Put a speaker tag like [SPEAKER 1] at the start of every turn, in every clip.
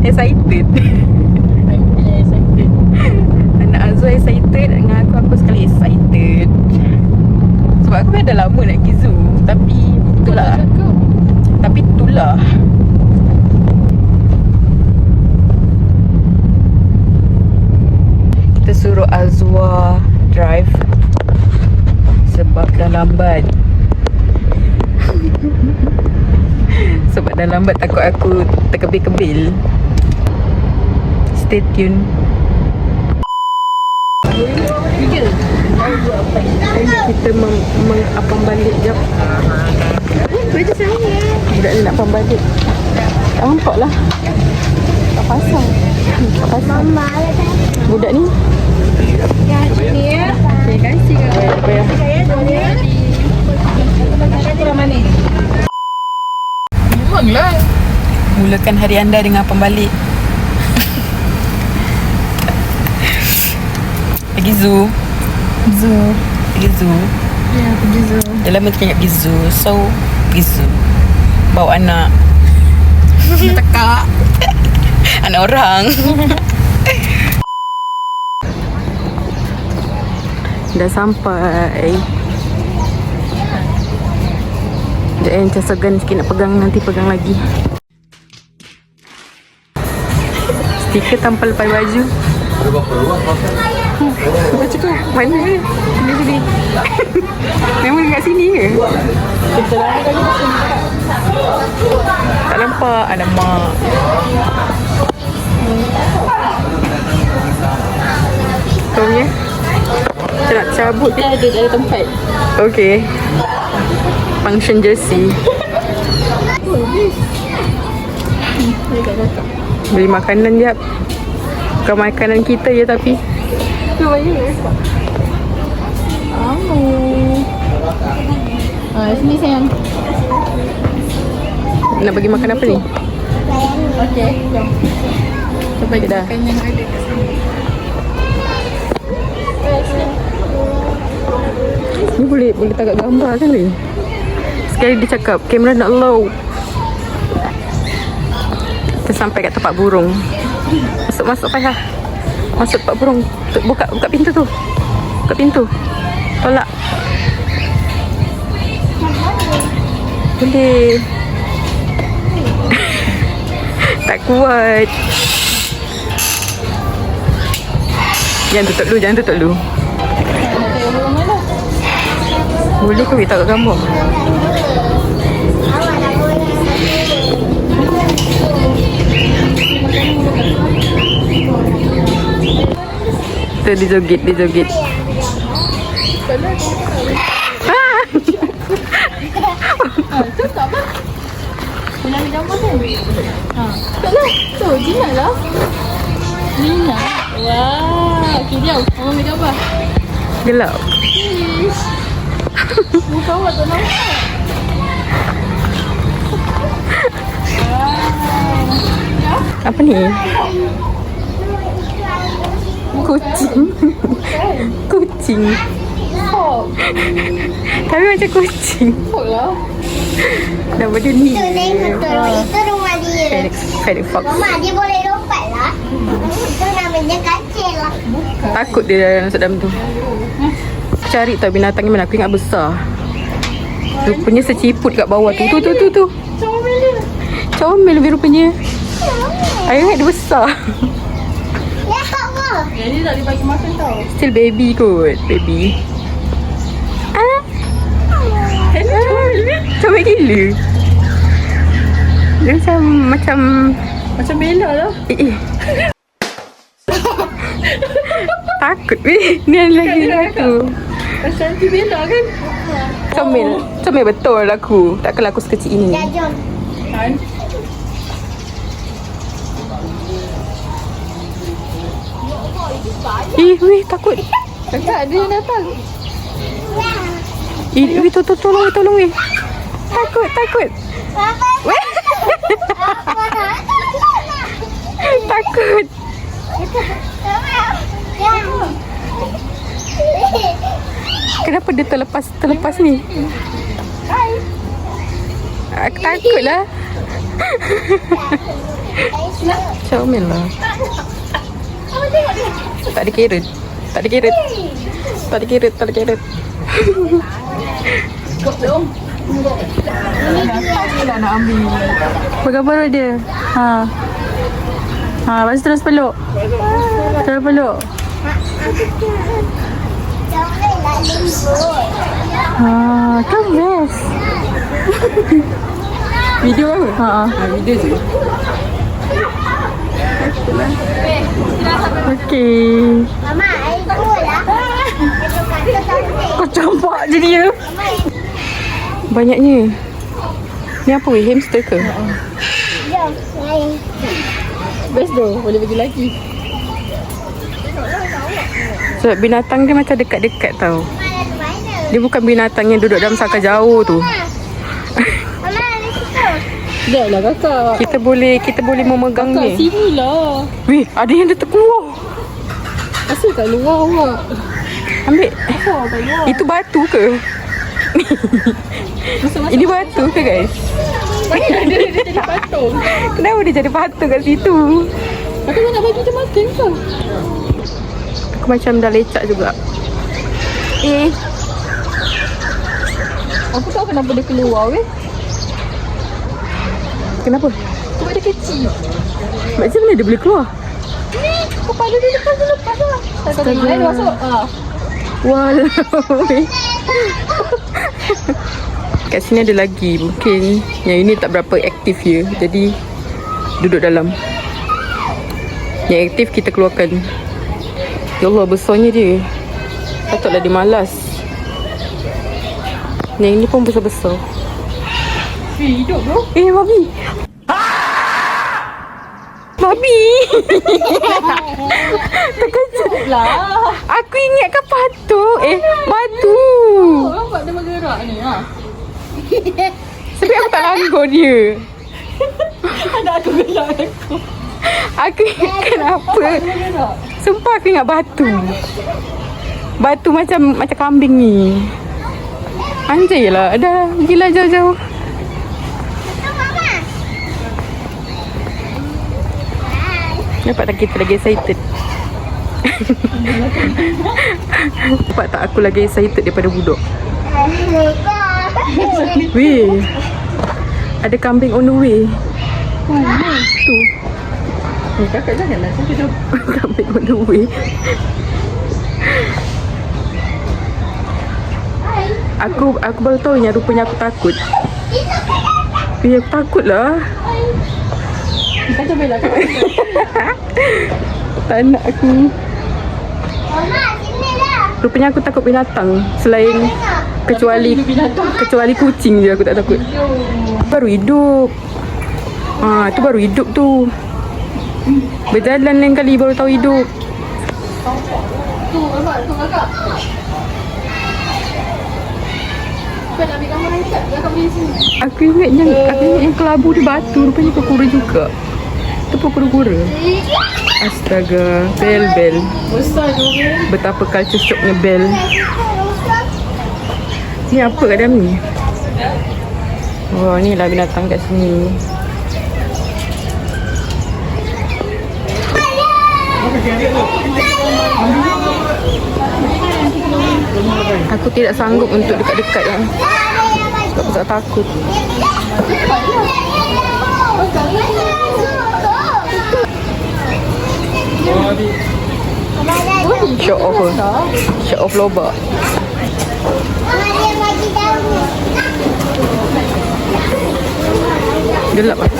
[SPEAKER 1] Excited. Anak Azwa excited. Dengan aku sekali excited. Sebab aku dah lama nak pergi zoo. Tapi itulah. Kita suruh Azwa drive sebab dah lambat. Sebab dah lambat, takut aku terkebil-kebil. Stay tune. Kita mengapam balik jap. Baju saya. Budak ni nak apam balik. Tak nampak lah. Tak pasang. Mama budak ni. Ya, sini ya. Terima kasih. Bayar. Kurang manis. Memanglah. Mulakan hari anda dengan apam balik. Pergi zoo. Pergi zoo. Ya, pergi zoo. Dah lama tak ingat pergi zoo. So, pergi zoo. Bawa anak. Tekak. Anak orang. Dah sampai. Sekejap macam segan sikit nak pegang. Nanti pegang lagi. Stiker tampal lepas baju. Baca tu. Mana? Sini. Memang dekat sini ke? Tak nampak. Alamak. Kau punya? Macam nak cabut. Kita ada tempat. Okay. Function jersey. Beli makanan jap. Bukan makanan kita je tapi. Tu banyak ke? Sini sayang. Nak bagi makan apa ni? Okey, jom. Sampai ke dah. Makan yang ada kat sini. Ni boleh tagak gambar kan ni? Sekali dia cakap kamera nak low. Kita sampai kat tempat burung. Masuk payah. Masuk tempat burung. Buka pintu tu. Buka pintu. Tolak. Boleh. Tak kuat. Jangan tutup dulu. Boleh ke tak kat gambar? Tu dia joget.
[SPEAKER 2] Tu tak apa. Nak ambil gambar kan? Tak lah. Tu, jinak lah. Jinak. Wah. Okay, diam. Abang ambil gambar.
[SPEAKER 1] Gelap.
[SPEAKER 2] Muka awak tak nampak.
[SPEAKER 1] Apa ni? Kucing. Tapi macam kucing.
[SPEAKER 2] Lah.
[SPEAKER 1] Nama dia ni.
[SPEAKER 3] Itu rumah dia.
[SPEAKER 1] Fennec Fox.
[SPEAKER 3] Mama, dia boleh lompat lah. Itu namanya kancil lah.
[SPEAKER 1] Takut dia masuk dalam tu. Cari tau binatang ni mana. Aku ingat besar. Rupanya seciput kat bawah tu. Tu. Comel lebih rupanya. Aku ingat dia besar.
[SPEAKER 3] Ya Allah.
[SPEAKER 2] Jadi tak dibagi makan tau.
[SPEAKER 1] Still baby kot. Baby. Comel gila. Dia macam
[SPEAKER 2] Bella lah.
[SPEAKER 1] Takut weh. Ni ada lagi satu.
[SPEAKER 2] Macam si Bella kan?
[SPEAKER 1] Comel betul aku. Takkanlah aku sekecil ini.
[SPEAKER 3] Ya, jom.
[SPEAKER 2] Kan?
[SPEAKER 1] Weh takut.
[SPEAKER 2] Kakak dia datang.
[SPEAKER 1] Weh tolong weh. Takut. Weh. Takut. Kenapa dia terlepas ni? Aku takut lah. Comel lah. Tak ada carrot. Tak ada carrot. Tak ada carrot. Tak ada carrot. Nak ambil. Bergambar dia. Ha. Lepas tu terus peluk. Terus peluk.
[SPEAKER 3] Jangan nak lembut.
[SPEAKER 1] Kan best. Video apa? Video je. Okey.
[SPEAKER 3] Mama, air cool lah.
[SPEAKER 1] Kau campak je dia. Banyaknya. Ni apa weh? Hamster ke?
[SPEAKER 3] Jom, air.
[SPEAKER 2] Best tu. Boleh bagi lagi.
[SPEAKER 1] Sebab binatang dia macam dekat-dekat tau.
[SPEAKER 3] Mana?
[SPEAKER 1] Dia bukan binatang yang duduk dalam sangkar jauh tu.
[SPEAKER 3] Mama, ada situ.
[SPEAKER 2] Dah lah kakak.
[SPEAKER 1] Kita boleh memegang
[SPEAKER 2] Kakak
[SPEAKER 1] ni.
[SPEAKER 2] sini lah.
[SPEAKER 1] Weh, ada yang dia terkeluar.
[SPEAKER 2] Asal kat luar awak.
[SPEAKER 1] Ambil.
[SPEAKER 2] Asal kat luar.
[SPEAKER 1] Itu batu ke? Ini batu ke guys?
[SPEAKER 2] Dia jadi patung.
[SPEAKER 1] Kenapa dia jadi patung kat situ?
[SPEAKER 2] Kakak nak bagi dia makan ke?
[SPEAKER 1] Aku macam dah lecak juga.
[SPEAKER 2] Aku tahu kenapa dia keluar weh.
[SPEAKER 1] Kenapa?
[SPEAKER 2] Sebab dia kecil.
[SPEAKER 1] Macam mana dia boleh keluar?
[SPEAKER 2] Ni, kepala dia lepas lah. Tak tengok dia masuk.
[SPEAKER 1] Walau. Kat sini ada lagi. Mungkin yang ini tak berapa aktif ya. Jadi duduk dalam. Yang aktif kita keluarkan. Ya Allah, besarnya dia. Patutlah dia malas. Yang ini pun besar-besar.
[SPEAKER 2] Hidup bro.
[SPEAKER 1] Babi. Babi. Terkejut
[SPEAKER 2] Lah.
[SPEAKER 1] Aku ingatkan patung. Batu.
[SPEAKER 2] Nampak dia bergerak ni ha.
[SPEAKER 1] Tapi aku tak langgar dia.
[SPEAKER 2] Ada aku gerak aku.
[SPEAKER 1] Aku ingatkan apa?
[SPEAKER 2] Dia bergerak.
[SPEAKER 1] Sumpah aku ingat batu. Batu macam kambing ni. Anjay lah. Dah gila jauh-jauh. Nampak tak kita lagi excited? Nampak tak aku lagi excited daripada budak? Weh, ada kambing on the way. Tu.
[SPEAKER 2] Kakak janganlah sampai dah.
[SPEAKER 1] Kambing on the way. Aku baru tahu yang rupanya aku takut. Aku takut lah.
[SPEAKER 2] Kita bela kat.
[SPEAKER 1] Tak nak aku.
[SPEAKER 3] Mama, sini lah.
[SPEAKER 1] Rupanya aku takut binatang. Selain kecuali kucing je aku tak takut. Baru hidup. Tu baru hidup tu. Berjalan lain kali baru tahu hidup.
[SPEAKER 2] Tu kakak. Kau nak ambil gambar ni tak? Kakak boleh sini.
[SPEAKER 1] Aku ingat yang kelabu di batu. Rupanya kura juga. Itu pun kura-kura. Astaga. Bel.
[SPEAKER 2] Besar tu kan.
[SPEAKER 1] Betapa culture shocknya bel. Ni apa kat dalam ni? Wah, ni lah binatang kat sini. Aku tidak sanggup untuk dekat-dekat ya. Sebab aku tak takut. Show off ke? Show off lobak.
[SPEAKER 3] Mama, dia bagi tahu.
[SPEAKER 1] Gelap lah.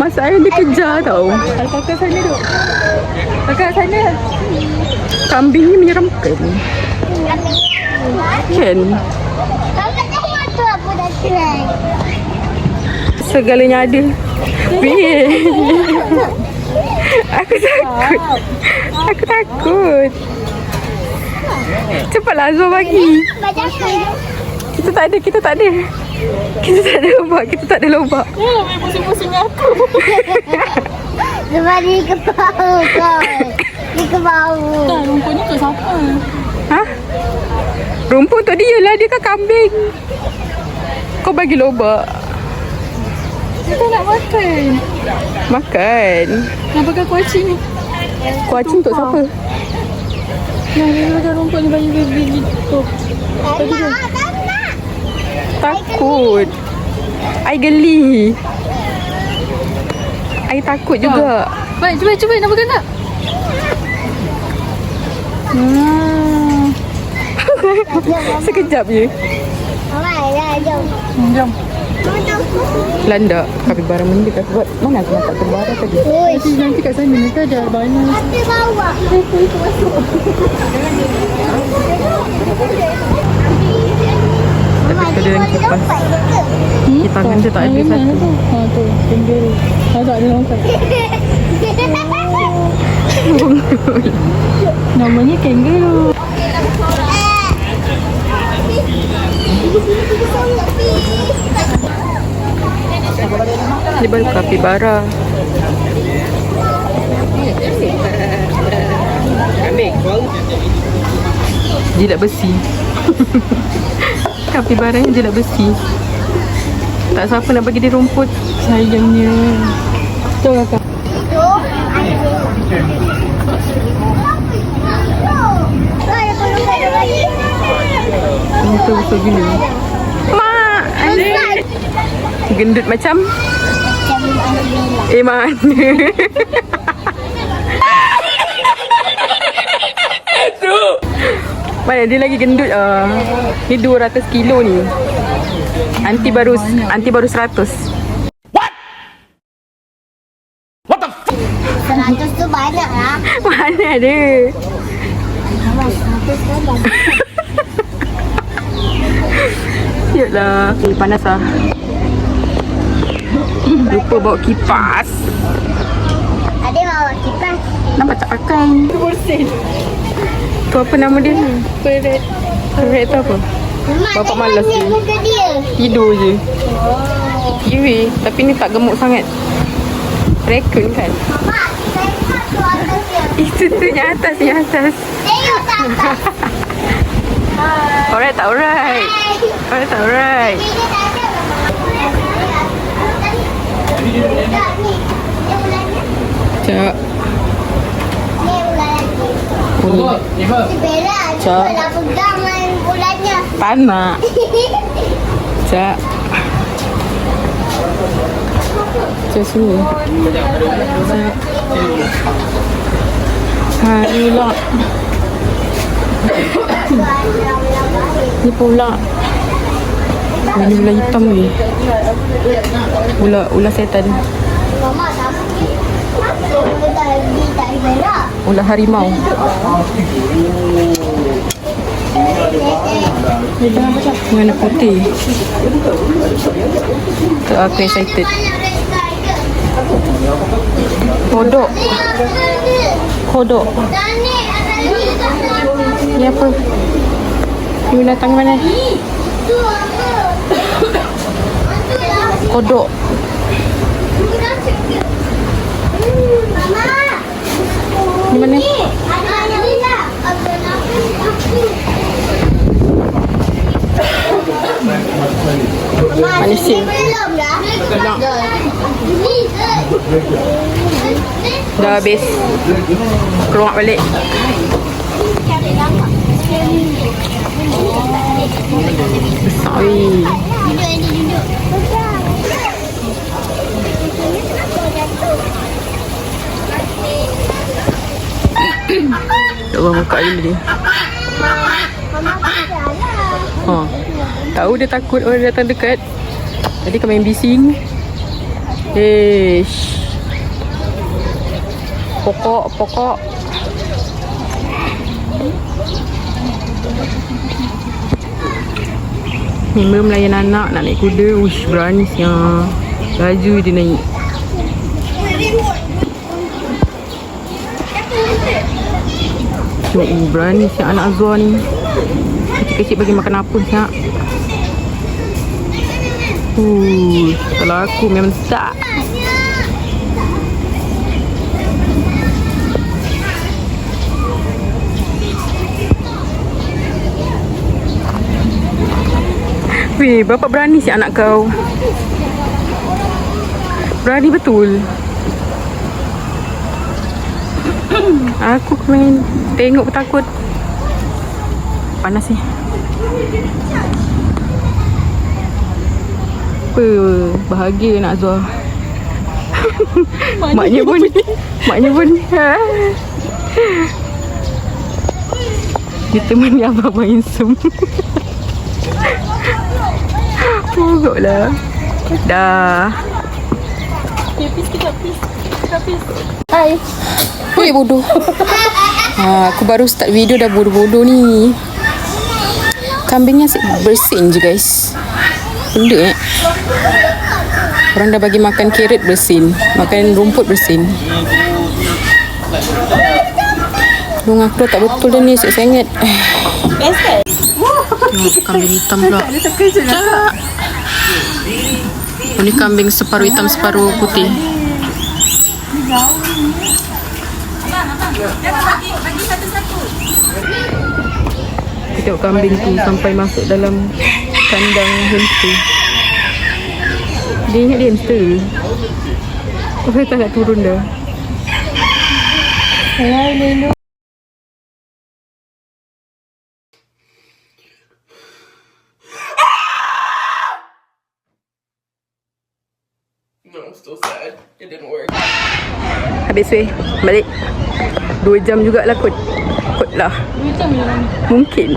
[SPEAKER 1] Masa air dia kejar tau.
[SPEAKER 2] Kakak sana tu. Kakak sana.
[SPEAKER 1] Kambing ni menyeramkan. Kan?
[SPEAKER 3] Kakak tengok tu aku dah try.
[SPEAKER 1] Segalanya ada. Weh. Aku takut. Aku takut. Cepatlah Azwar bagi.
[SPEAKER 3] Macam
[SPEAKER 1] Kita tak ada. Kita tak ada lobak.
[SPEAKER 2] Ambil pusing-pusing aku.
[SPEAKER 3] sebab dia ke bau kau. Dia ke bau.
[SPEAKER 2] Tak, rumput ni untuk siapa?
[SPEAKER 1] Ha? Rumput untuk dia lah. Dia kan kambing. Kau bagi lobak.
[SPEAKER 2] Kita nak makan.
[SPEAKER 1] Makan.
[SPEAKER 2] Nak pakai kuaci ni.
[SPEAKER 1] Kuaci untuk siapa?
[SPEAKER 2] Nah, dia makan rumput ni bagi baby gitu.
[SPEAKER 1] Takut. I geli. I takut juga.
[SPEAKER 2] Baik, cuba nak makan tak?
[SPEAKER 1] Sekejap je.
[SPEAKER 2] Jom.
[SPEAKER 1] Landa. Kapibara mendekat. Buat mana aku nak kapibara tadi?
[SPEAKER 2] Nanti kat sana nanti ada banyak.
[SPEAKER 3] Ada bawah.
[SPEAKER 1] Tapi ada yang kipas. Di tangan dia tak ada satu.
[SPEAKER 2] Ha tu, kangaroo. Tak ada longkat. Namanya kangaroo.
[SPEAKER 1] Dia baru kapibara. Jilat besi. Kapibaranya jilat besi. Tak siapa nak bagi dia rumput.
[SPEAKER 2] Sayangnya. Tu kakak.
[SPEAKER 1] Betul-betul gini. Mak! Gendut macam? Mana? Mana dia lagi gendut Ni 200 kilo ni. Anti baru 100.
[SPEAKER 3] 100 tu banyak lah.
[SPEAKER 1] Mana ada? Siaplah. Panas lah. Lupa bawa kipas.
[SPEAKER 3] Ada bawa kipas.
[SPEAKER 1] Nampak tak pakai?
[SPEAKER 2] Bersih.
[SPEAKER 1] Tu apa nama dia?
[SPEAKER 2] Peret.
[SPEAKER 1] Correct tu apa?
[SPEAKER 3] Mak
[SPEAKER 1] Bapak
[SPEAKER 3] tengok
[SPEAKER 1] malas
[SPEAKER 3] ni
[SPEAKER 1] je.
[SPEAKER 3] muka dia.
[SPEAKER 1] Tidur je. Kiwi. Tapi ni tak gemuk sangat. Raccoon kan?
[SPEAKER 3] Mak, tengok tu atas dia.
[SPEAKER 1] Itu tu yang atas.
[SPEAKER 3] Tengok tak atas.
[SPEAKER 1] Alright tak alright? Alright tak alright?
[SPEAKER 3] Dia tak ada. Tak ni. Dia ulang ni.
[SPEAKER 1] Cak.
[SPEAKER 3] Ni ulang lagi. Si Bella,
[SPEAKER 1] Cak.
[SPEAKER 3] cuba lah pegang main bulannya.
[SPEAKER 1] Tak nak. Cak. Cak sini. Cak. Ha, ni pula. Ni pula. Ini ular hitam ni. Ular setan.
[SPEAKER 3] Mama tak pergi. Tak ada Bella.
[SPEAKER 1] Ular harimau. Warna putih. Tu aku excited. Kodok. Kodok. Ni apa? Ni binatang mana? Kodok. Ni mana? Manusia.
[SPEAKER 3] Belum dah.
[SPEAKER 1] Dah habis. Keluar balik. Besar weh. Tak orang buka dulu dia. Ha. Tahu dia takut orang datang dekat. Jadi kau main bising. Pokok. Member melayan anak nak naik kuda. Uish, berani siang. Laju dia naik. Berani siang anak Azwar ni. Kecil-kecil bagi makan apa siap. Kalau aku memang tak. Weh, bapak berani si anak kau. Berani betul. Aku main tengok pun takut. Panas ni. Apa bahagia nak Azwar. Maknya pun dia temani abang main sem. Pogoklah. Dah.
[SPEAKER 2] Okay, peace kita, peace. Kita peace.
[SPEAKER 1] Hai. Oi bodoh. Aku baru start video dah bodoh-bodoh ni. Kambingnya asyik bersin je guys. Benda orang dah bagi makan carrot bersin, makan rumput bersin. Dung aku dah tak betul dah ni, asyik sengit.
[SPEAKER 2] Best kan?
[SPEAKER 1] Tengok kambing hitam pula. Cak. Ini kambing separuh hitam separuh putih. Kita tengok kambing tu sampai masuk dalam kandang hamster. Dia ingat dia hamster. Apa tak nak turun dah.
[SPEAKER 2] Hai, Lelo.
[SPEAKER 4] No, I'm still sad. It didn't work.
[SPEAKER 1] Habis weh, balik 2 jam jugalah kot lah.
[SPEAKER 2] Macam mana ni?
[SPEAKER 1] Mungkin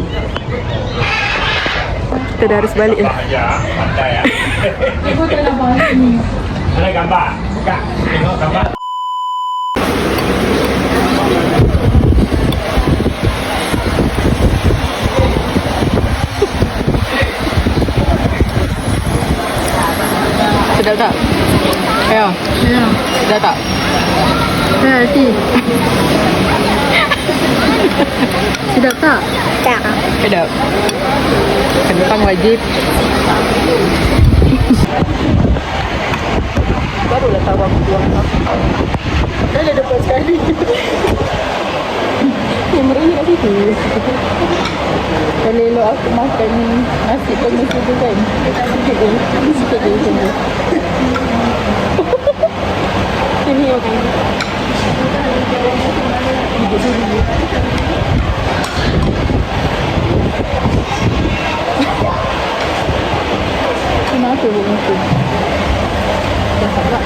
[SPEAKER 1] kita dah harus balik lah.
[SPEAKER 2] Aku tak nak bahas ni.
[SPEAKER 4] Ada gambar? Buka. Tengok gambar.
[SPEAKER 1] Sedap tak? Ayo,
[SPEAKER 2] Ya.
[SPEAKER 1] sedap tak?
[SPEAKER 2] Ya, hati. Sedap tak?
[SPEAKER 3] Tak.
[SPEAKER 1] Sedap. Kentang wajib. Barulah tahu aku buang apa. Dah ada depan sekali. Kameranya kat situ. Kalau elok aku makan nasi penuh tu kan. Sikit je. Sikit je macam tu. Ini okey. Duduk dulu. Kenapa buat macam tu? Dah tak.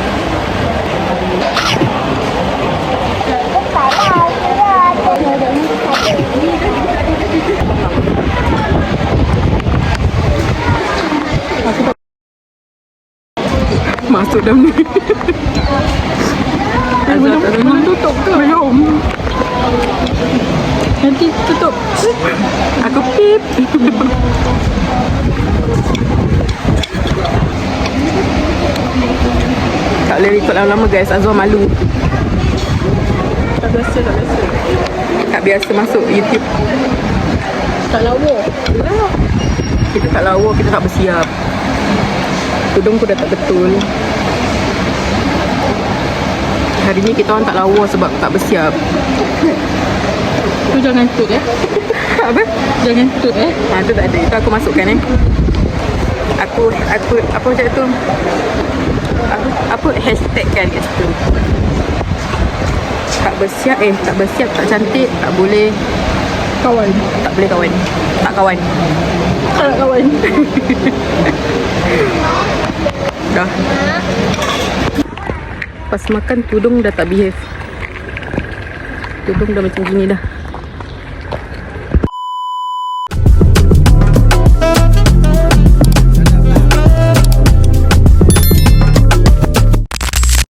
[SPEAKER 1] Masuk dalam ni. Belum tutup ke? Belum. Nanti tutup. Aku pip. Tak boleh record lama-lama guys, Azwar malu. Tak biasa. Tak biasa masuk YouTube.
[SPEAKER 2] Tak lawa.
[SPEAKER 1] Kita tak lawa, kita tak bersiap. Tudung pun dah tak betul. Hari ni kita orang tak lawa sebab tak bersiap.
[SPEAKER 2] Tu jangan tut
[SPEAKER 1] Apa?
[SPEAKER 2] Jangan tut
[SPEAKER 1] Tu tak ada. Itu aku masukkan Aku apa macam tu? Apa hashtag kan kat situ. Tak bersiap, tak cantik, tak boleh
[SPEAKER 2] kawan.
[SPEAKER 1] tak boleh kawan. Tak kawan.
[SPEAKER 2] Tak nak kawan.
[SPEAKER 1] Dah. Pas makan tudung dah tak behave. Tudung dah macam gini dah.